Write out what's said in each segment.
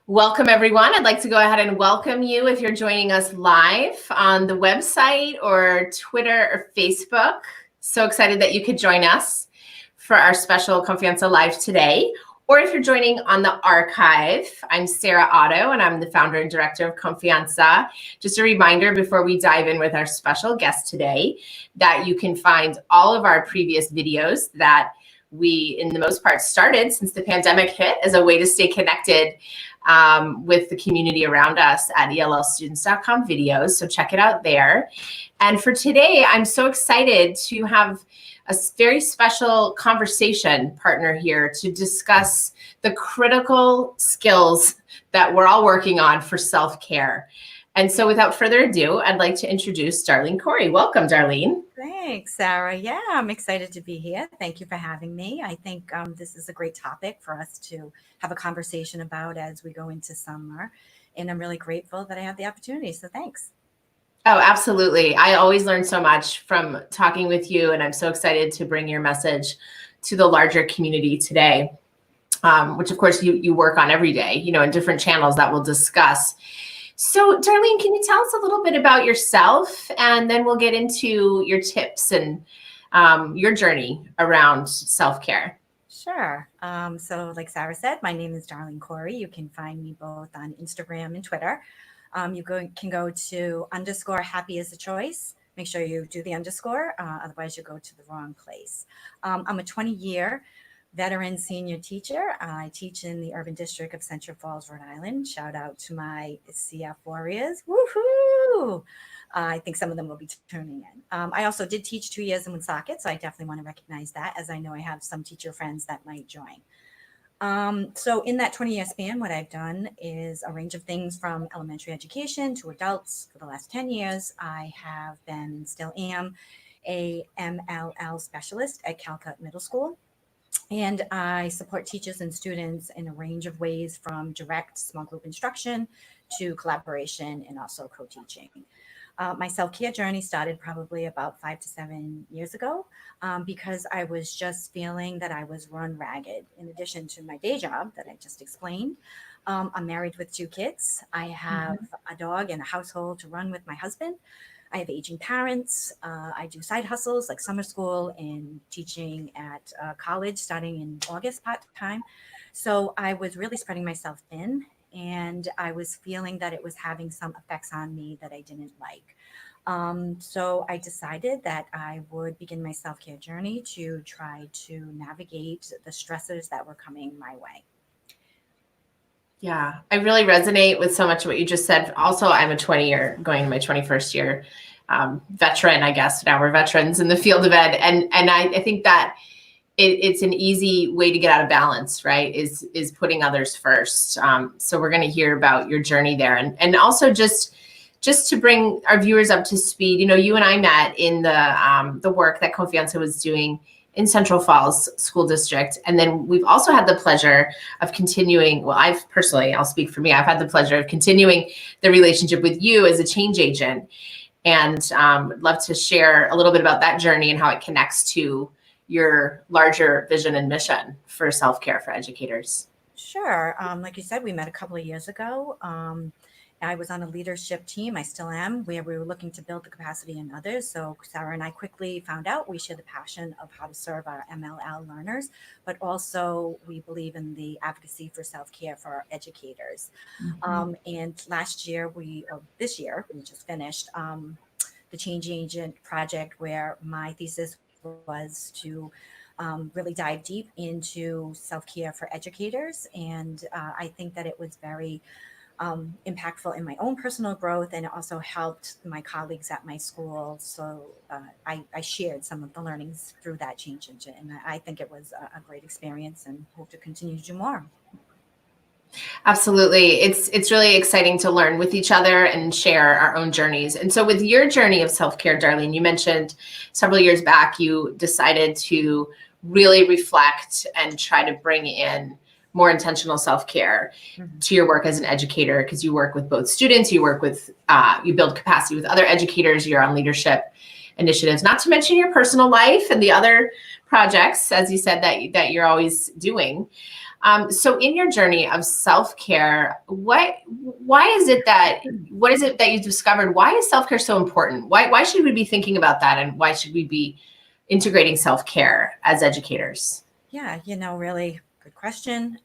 Welcome, everyone. I'd like to go ahead and welcome you if you're joining us live on the website or Twitter or Facebook. So excited that you could join us for our special Confianza Live today. Or if you're joining on the archive, I'm Sarah Otto, and I'm the founder and director of Confianza. Just a reminder before we dive in with our special guest today, that you can find all of our previous videos that we, in the most part, started since the pandemic hit as a way to stay connected with the community around us at ELLstudents.com videos. So check it out there. And for today, I'm so excited to have a very special conversation partner here to discuss the critical skills that we're all working on for self-care. And so without further ado, I'd like to introduce Darlene Koury. Welcome, Darlene. Thanks, Sarah. Yeah, I'm excited to be here. Thank you for having me. I think this is a great topic for us to have a conversation about as we go into summer. And I'm really grateful that I have the opportunity. So thanks. Oh, absolutely. I always learn so much from talking with you, and I'm so excited to bring your message to the larger community today, which of course you work on every day, in different channels that we'll discuss. So Darlene, can you tell us a little bit about yourself, and then we'll get into your tips and your journey around self-care? Sure. So like Sarah said, my name is Darlene Koury. You can find me both on Instagram and Twitter. You can go to _happy is a choice. Make sure you do the underscore, otherwise you go to the wrong place. I'm a 20-year veteran senior teacher. I teach in the urban district of Central Falls, Rhode Island. Shout out to my CF warriors. Woohoo! I think some of them will be tuning in. I also did teach 2 years in Woonsocket, so I definitely want to recognize that, as I know I have some teacher friends that might join. So in that 20-year span, what I've done is a range of things from elementary education to adults. For the last 10 years, I have been and still am a MLL specialist at Calcutt Middle School. And I support teachers and students in a range of ways, from direct small group instruction to collaboration and also co-teaching. My self-care journey started probably about 5 to 7 years ago because I was just feeling that I was run ragged. In addition to my day job that I just explained, I'm married with 2 kids. I have a dog and a household to run with my husband. I have aging parents. I do side hustles like summer school and teaching at college starting in August part-time. So I was really spreading myself thin, and I was feeling that it was having some effects on me that I didn't like. So I decided that I would begin my self-care journey to try to navigate the stressors that were coming my way. Yeah, I really resonate with so much of what you just said. Also, I'm a 20-year, going to my 21st year veteran, I guess. Now we're veterans in the field of ed. And I think that it's an easy way to get out of balance, right? Is putting others first. So we're going to hear about your journey there. And also just to bring our viewers up to speed, you and I met in the work that Confianza was doing in Central Falls School District. And then we've also had the pleasure of continuing, well, I'll speak for me, I've had the pleasure of continuing the relationship with you as a change agent. And would love to share a little bit about that journey and how it connects to your larger vision and mission for self-care for educators. Sure. Like you said, we met a couple of years ago. I was on a leadership team, I still am, where we were looking to build the capacity in others. So Sarah and I quickly found out we share the passion of how to serve our MLL learners, but also we believe in the advocacy for self-care for our educators. And this year, we just finished the Change Agent project, where my thesis was to really dive deep into self-care for educators. And I think that it was very impactful in my own personal growth, and it also helped my colleagues at my school. So I shared some of the learnings through that change engine, and I think it was a great experience and hope to continue to do more. Absolutely. It's really exciting to learn with each other and share our own journeys. And so with your journey of self-care, Darlene, you mentioned several years back you decided to really reflect and try to bring in more intentional self-care to your work as an educator, because you work with both students, you work with, you build capacity with other educators, you're on leadership initiatives, not to mention your personal life and the other projects, as you said, that you're always doing. So in your journey of self-care, what is it that you discovered? Why is self-care so important? Why should we be thinking about that? And why should we be integrating self-care as educators? Yeah, really good question.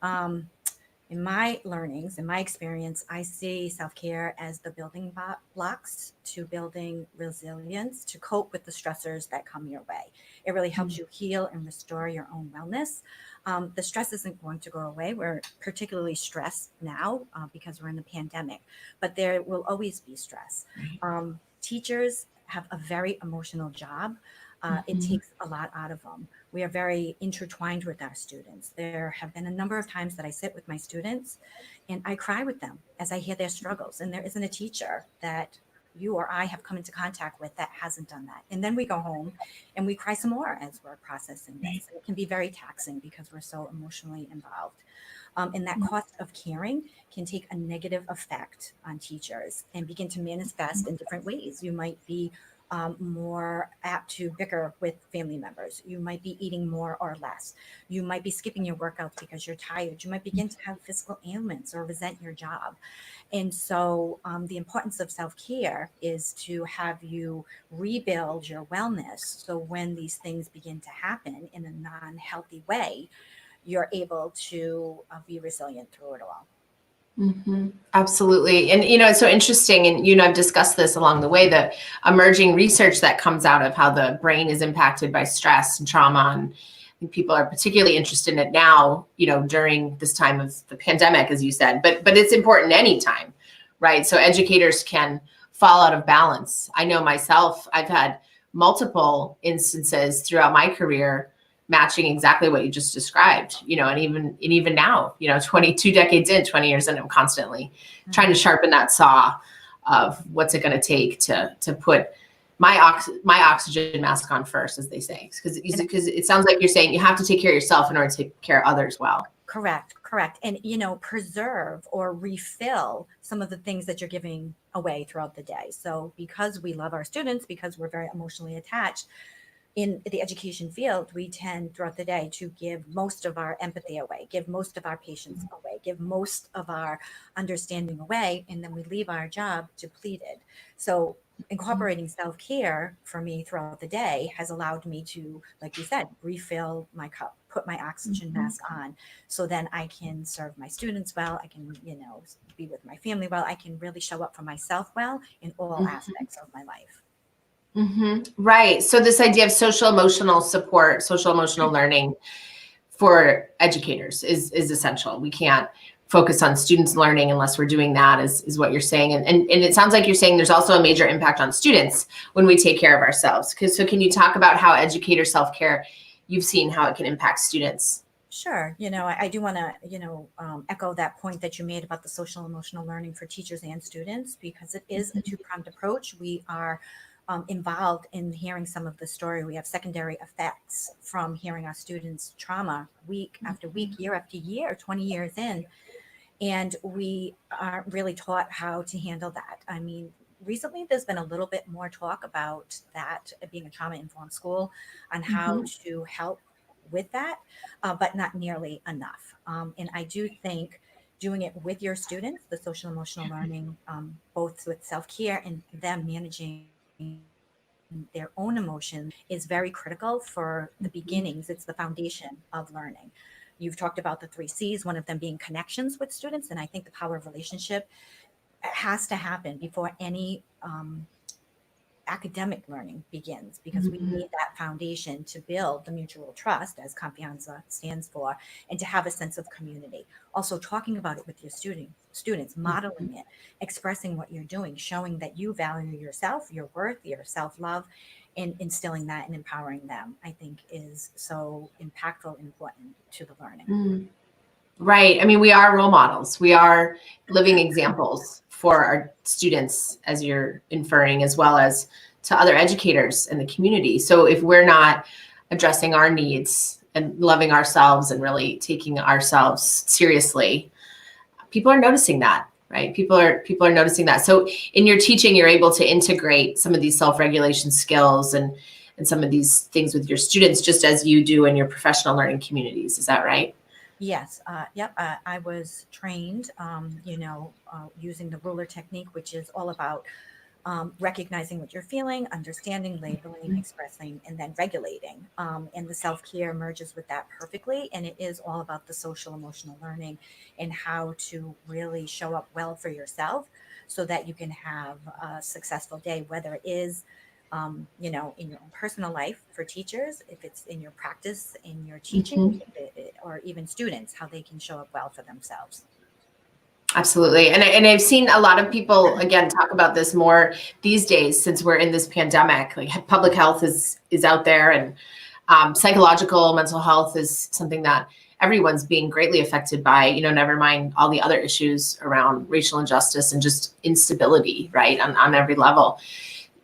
In my learnings, in my experience, I see self-care as the building blocks to building resilience to cope with the stressors that come your way. It really helps you heal and restore your own wellness. The stress isn't going to go away. We're particularly stressed now because we're in the pandemic, but there will always be stress. Teachers have a very emotional job. It takes a lot out of them. We are very intertwined with our students. There have been a number of times that I sit with my students and I cry with them as I hear their struggles. And there isn't a teacher that you or I have come into contact with that hasn't done that. And then we go home and we cry some more as we're processing this. And it can be very taxing because we're so emotionally involved. And that cost of caring can take a negative effect on teachers and begin to manifest in different ways. You might be more apt to bicker with family members. You might be eating more or less. You might be skipping your workouts because you're tired. You might begin to have physical ailments or resent your job. And so the importance of self-care is to have you rebuild your wellness. So when these things begin to happen in a non-healthy way, you're able to be resilient through it all. Absolutely. And, it's so interesting. And, I've discussed this along the way, the emerging research that comes out of how the brain is impacted by stress and trauma. And I think people are particularly interested in it now, during this time of the pandemic, as you said, but it's important anytime, right? So educators can fall out of balance. I know myself, I've had multiple instances throughout my career matching exactly what you just described, and even now, 22 decades in, 20 years in, I'm constantly trying to sharpen that saw of what's it going to take to put my oxygen mask on first, as they say, because it sounds like you're saying you have to take care of yourself in order to take care of others well. Correct. And, preserve or refill some of the things that you're giving away throughout the day. So because we love our students, because we're very emotionally attached, in the education field, we tend throughout the day to give most of our empathy away, give most of our patience away, give most of our understanding away, and then we leave our job depleted. So incorporating self-care for me throughout the day has allowed me to, like you said, refill my cup, put my oxygen mask on, so then I can serve my students well, I can, be with my family well, I can really show up for myself well in all aspects of my life. Right. So this idea of social emotional support, social emotional learning for educators is essential. We can't focus on students learning unless we're doing that, is what you're saying. And it sounds like you're saying there's also a major impact on students when we take care of ourselves. So can you talk about how educator self-care, you've seen how it can impact students? Sure. I do want to, echo that point that you made about the social emotional learning for teachers and students, because it is a two-pronged approach. We are involved in hearing some of the story. We have secondary effects from hearing our students' trauma week after week, year after year, 20 years in. And we aren't really taught how to handle that. I mean, recently there's been a little bit more talk about that being a trauma-informed school on how to help with that, but not nearly enough. And I do think doing it with your students, the social emotional learning, both with self-care and them managing their own emotions, is very critical for the beginnings. It's the foundation of learning. You've talked about the 3 C's, one of them being connections with students. And I think the power of relationship has to happen before any academic learning begins, because we need that foundation to build the mutual trust, as confianza stands for, and to have a sense of community. Also talking about it with your students, modeling it, expressing what you're doing, showing that you value yourself, your worth, your self-love, and instilling that and empowering them, I think is so impactful and important to the learning. Right. I mean, we are role models. We are living examples for our students, as you're inferring, as well as to other educators in the community. So if we're not addressing our needs and loving ourselves and really taking ourselves seriously, people are noticing that, right? People are noticing that. So in your teaching, you're able to integrate some of these self-regulation skills and and some of these things with your students, just as you do in your professional learning communities. Is that right? Yes. Yep. I was trained, using the ruler technique, which is all about recognizing what you're feeling, understanding, labeling, expressing, and then regulating. And the self care merges with that perfectly. And it is all about the social emotional learning and how to really show up well for yourself so that you can have a successful day, whether it is. In your own personal life for teachers, if it's in your practice, in your teaching, Mhm. or even students, how they can show up well for themselves. Absolutely. And I've seen a lot of people, again, talk about this more these days since we're in this pandemic. Like public health is out there, and psychological mental health is something that everyone's being greatly affected by, never mind all the other issues around racial injustice and just instability, right, on every level.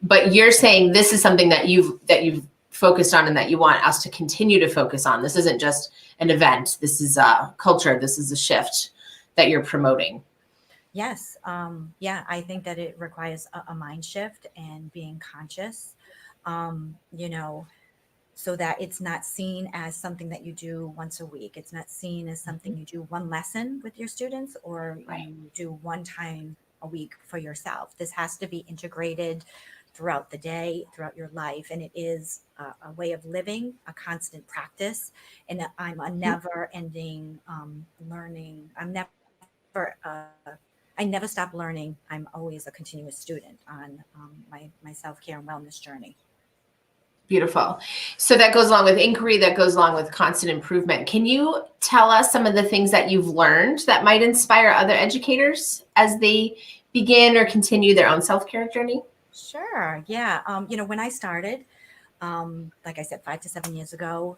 But you're saying this is something that you've focused on and that you want us to continue to focus on. This isn't just an event. This is a culture. This is a shift that you're promoting. Yes. Yeah, I think that it requires a mind shift and being conscious, um, you know, so that it's not seen as something that you do once a week. It's not seen as something you do one lesson with your students or Right. you do one time a week for yourself. This has to be integrated throughout the day, throughout your life. And it is a way of living, a constant practice. And I'm a never ending learning. I never stop learning. I'm always a continuous student on my self care and wellness journey. Beautiful. So that goes along with inquiry, that goes along with constant improvement. Can you tell us some of the things that you've learned that might inspire other educators as they begin or continue their own self-care journey? Sure. Yeah. When I started, like I said, 5 to 7 years ago,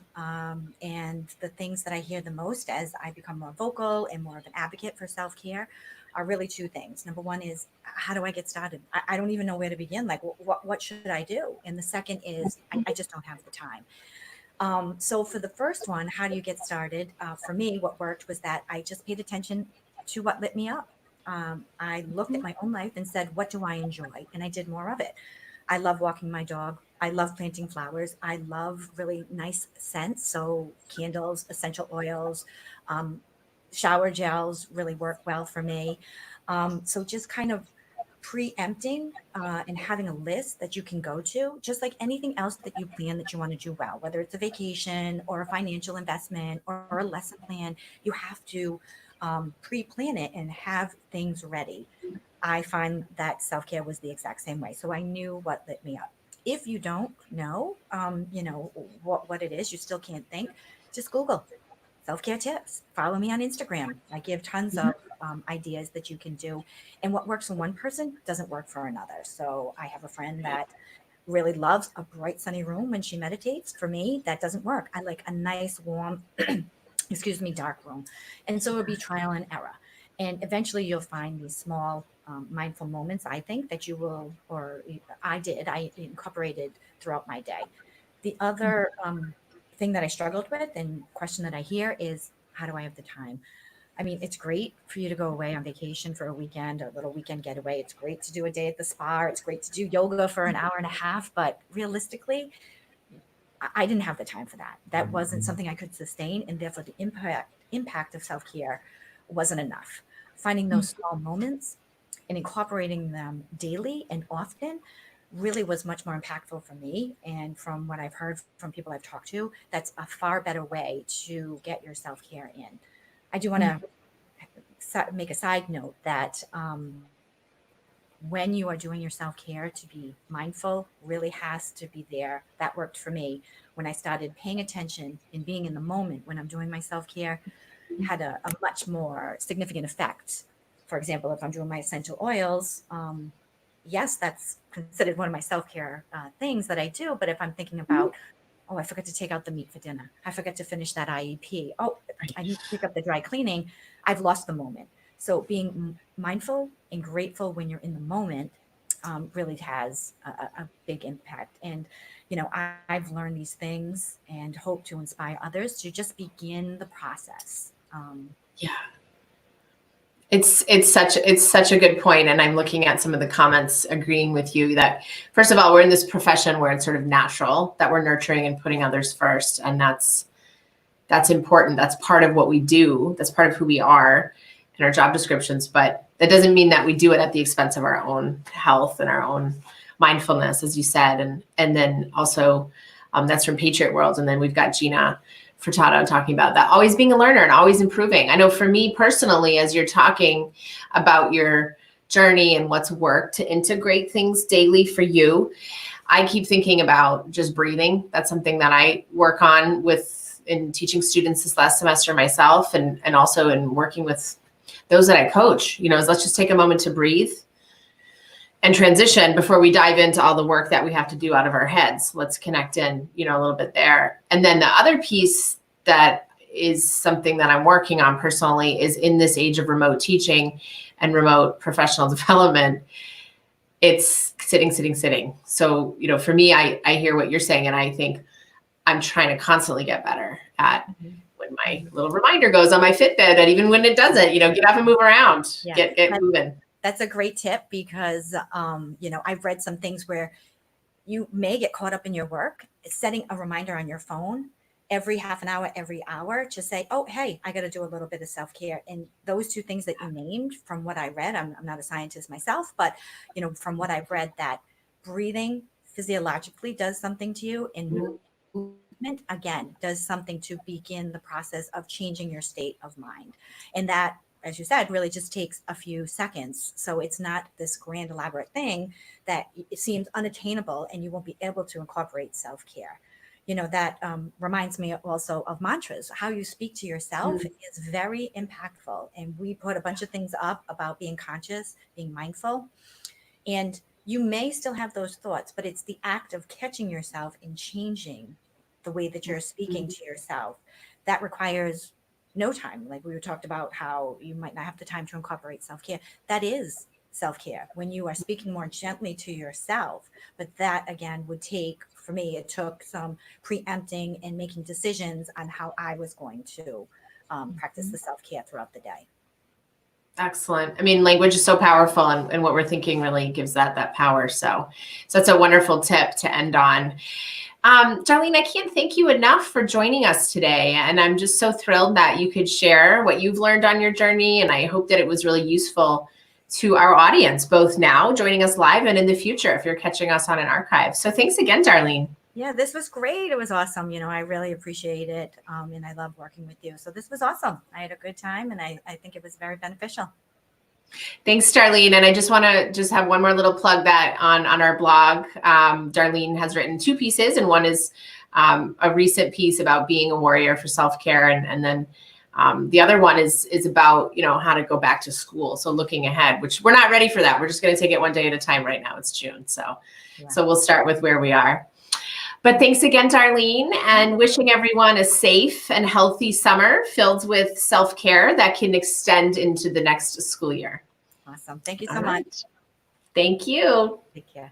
and the things that I hear the most as I become more vocal and more of an advocate for self care are really two things. Number one is, how do I get started? I don't even know where to begin. Like, what should I do? And the second is, I just don't have the time. So for the first one, how do you get started? For me, what worked was that I just paid attention to what lit me up. I looked at my own life and said, what do I enjoy? And I did more of it. I love walking my dog. I love planting flowers. I love really nice scents. So candles, essential oils, um, shower gels really work well for me. So just kind of preempting and having a list that you can go to, just like anything else that you plan that you want to do well, whether it's a vacation or a financial investment or a lesson plan, you have to pre-plan it and have things ready. I find that self-care was the exact same way. So I knew what lit me up. If you don't know, what it is, you still can't think, just Google self-care tips. Follow me on Instagram. I give tons of ideas that you can do. And what works for one person doesn't work for another. So I have a friend that really loves a bright sunny room when she meditates. For me, that doesn't work. I like a nice warm, excuse me, dark room. And so it'll be trial and error. And eventually you'll find these small mindful moments, I think, that you will, or I incorporated throughout my day. The other thing that I struggled with and question that I hear is, how do I have the time? I mean, it's great for you to go away on vacation for a weekend, a little weekend getaway. It's great to do a day at the spa. It's great to do yoga for an hour and a half. But realistically, I didn't have the time for that. That wasn't something I could sustain, and therefore the impact of self care wasn't enough. Finding those small moments and incorporating them daily and often really was much more impactful for me. And from what I've heard from people I've talked to, that's a far better way to get your self care in. I do want to make a side note that when you are doing your self care, to be mindful really has to be there. That worked for me when I started paying attention and being in the moment when I'm doing my self care, had a much more significant effect. For example, if I'm doing my essential oils, yes, that's considered one of my self care things that I do. But if I'm thinking about, oh, I forgot to take out the meat for dinner, I forgot to finish that IEP, oh, I need to pick up the dry cleaning, I've lost the moment. So being mindful and grateful when you're in the moment really has a big impact. And, I've learned these things and hope to inspire others to just begin the process. Yeah. It's such a good point. And I'm looking at some of the comments agreeing with you that, first of all, we're in this profession where it's sort of natural that we're nurturing and putting others first. And that's important. That's part of what we do. That's part of who we are in our job descriptions. But that doesn't mean that we do it at the expense of our own health and our own mindfulness, as you said. And then also that's from Patriot World. And then we've got Gina Furtado talking about that, always being a learner and always improving. I know for me personally, as you're talking about your journey and what's worked to integrate things daily for you, I keep thinking about just breathing. That's something that I work on in teaching students this last semester myself, and also in working with those that I coach, is let's just take a moment to breathe and transition before we dive into all the work that we have to do out of our heads. Let's connect in, a little bit there. And then the other piece that is something that I'm working on personally is in this age of remote teaching and remote professional development, it's sitting. So, for me, I hear what you're saying, and I think I'm trying to constantly get better at when my little reminder goes on my Fitbit, and even when it doesn't, get up and move around, get moving. That's a great tip because, I've read some things where you may get caught up in your work, setting a reminder on your phone every half an hour, every hour to say, oh, hey, I got to do a little bit of self-care. And those two things that you named, from what I read, I'm not a scientist myself, but, from what I've read, that breathing physiologically does something to you, and movement, again, does something to begin the process of changing your state of mind. And that, as you said, really just takes a few seconds. So it's not this grand elaborate thing that it seems unattainable and you won't be able to incorporate self-care. That reminds me also of mantras. How you speak to yourself is very impactful. And we put a bunch of things up about being conscious, being mindful. And you may still have those thoughts, but it's the act of catching yourself and changing the way that you're speaking to yourself. That requires no time. Like we talked about how you might not have the time to incorporate self-care. That is self-care when you are speaking more gently to yourself. But that, again, would take, for me, it took some preempting and making decisions on how I was going to practice the self-care throughout the day. Excellent. I mean, language is so powerful, and what we're thinking really gives that power. So that's a wonderful tip to end on. Darlene, I can't thank you enough for joining us today. And I'm just so thrilled that you could share what you've learned on your journey. And I hope that it was really useful to our audience, both now joining us live and in the future, if you're catching us on an archive. So thanks again, Darlene. Yeah, this was great. It was awesome. I really appreciate it. And I love working with you. So this was awesome. I had a good time, and I think it was very beneficial. Thanks, Darlene. And I just want to have one more little plug that on our blog, Darlene has written 2 pieces, and one is a recent piece about being a warrior for self-care. And then the other one is about, how to go back to school. So looking ahead, which we're not ready for that. We're just going to take it one day at a time right now. It's June. So we'll start with where we are. But thanks again, Darlene, and wishing everyone a safe and healthy summer filled with self-care that can extend into the next school year. Awesome. Thank you so much. Thank you. Take care.